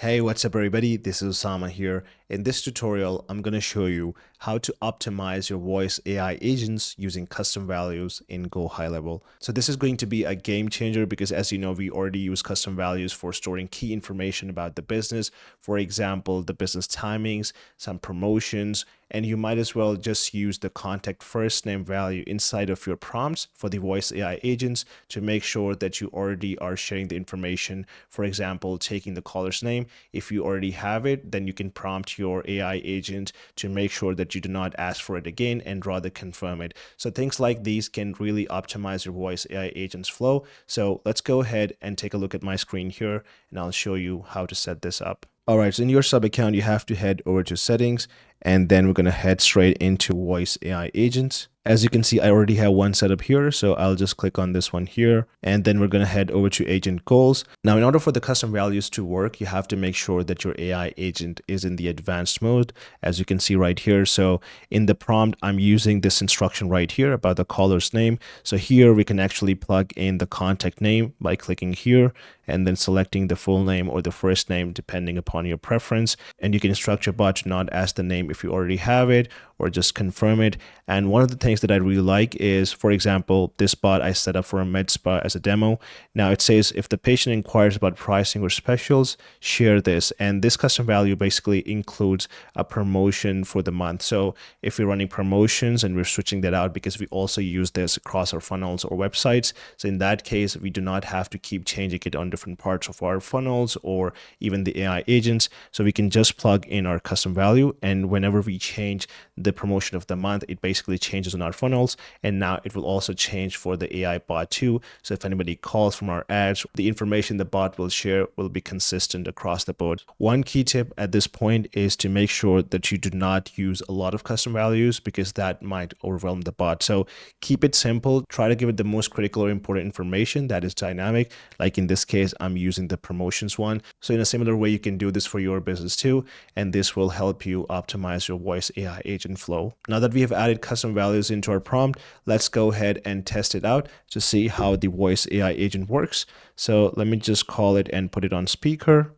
Hey, what's up everybody? This is Osama here. In this tutorial, I'm going to show you how to optimize your voice AI agents using custom values in GoHighLevel. So this is going to be a game changer because as you know, we already use custom values for storing key information about the business. For example, the business timings, some promotions, and you might as well just use the contact first name value inside of your prompts for the voice AI agents to make sure that you already are sharing the information. For example, taking the caller's name. If you already have it, then you can prompt your AI agent to make sure that you do not ask for it again and rather confirm it. So things like these can really optimize your voice AI agent's flow. So let's go ahead and take a look at my screen here, and I'll show you how to set this up. All right, so in your sub account, you have to head over to settings, and then we're going to head straight into voice AI agents. As you can see, I already have one set up here, so I'll just click on this one here, and then we're going to head over to agent goals. Now, in order for the custom values to work, you have to make sure that your AI agent is in the advanced mode, as you can see right here. So in the prompt, I'm using this instruction right here about the caller's name. So here we can actually plug in the contact name by clicking here and then selecting the full name or the first name, depending upon your preference. And you can instruct your bot to not ask the name if you already have it, or just confirm it. And one of the things that I really like is, for example, this bot I set up for a med spa as a demo. Now it says if the patient inquires about pricing or specials, share this. And this custom value basically includes a promotion for the month. So if we're running promotions and we're switching that out because we also use this across our funnels or websites, so in that case, we do not have to keep changing it on different parts of our funnels or even the AI agents. So we can just plug in our custom value, and whenever we change the promotion of the month, it basically changes on our funnels, and now it will also change for the AI bot too. So if anybody calls from our ads, the information the bot will share will be consistent across the board. One key tip at this point is to make sure that you do not use a lot of custom values because that might overwhelm the bot. So keep it simple. Try to give it the most critical or important information that is dynamic. Like in this case, I'm using the promotions one. So in a similar way, you can do this for your business too, and this will help you optimize your voice AI agent flow. Now that we have added custom values into our prompt, let's go ahead and test it out to see how the voice AI agent works. So let me just call it and put it on speaker.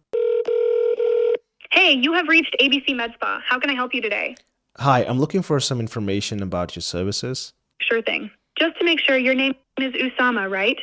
Hey, you have reached ABC Med Spa. How can I help you today? Hi, I'm looking for some information about your services. Sure thing. Just to make sure, your name is Usama, right?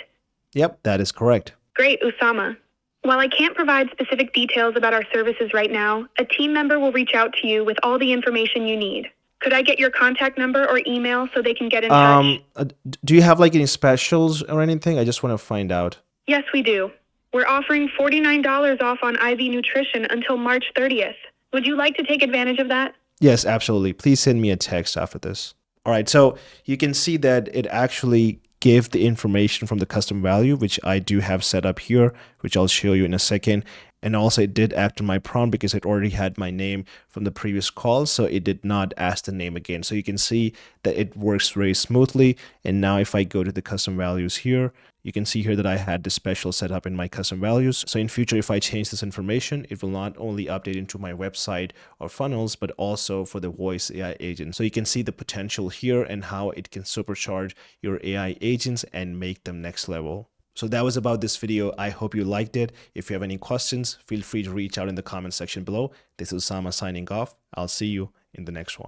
Yep, that is correct. Great, Usama. While I can't provide specific details about our services right now, a team member will reach out to you with all the information you need. Could I get your contact number or email so they can get in touch? Do you have like any specials or anything? I just want to find out. Yes, we do. We're offering $49 off on IV nutrition until March 30th. Would you like to take advantage of that? Yes, absolutely. Please send me a text after this. All right, so you can see that it actually gave the information from the custom value, which I do have set up here, which I'll show you in a second. And also it did act on my prompt because it already had my name from the previous call, so it did not ask the name again. So you can see that it works very smoothly. And now if I go to the custom values here, you can see here that I had the special set up in my custom values. So in future, if I change this information, it will not only update into my website or funnels, but also for the voice AI agent. So you can see the potential here and how it can supercharge your AI agents and make them next level. So that was about this video. I hope you liked it. If you have any questions, feel free to reach out in the comment section below. This is Osama signing off. I'll see you in the next one.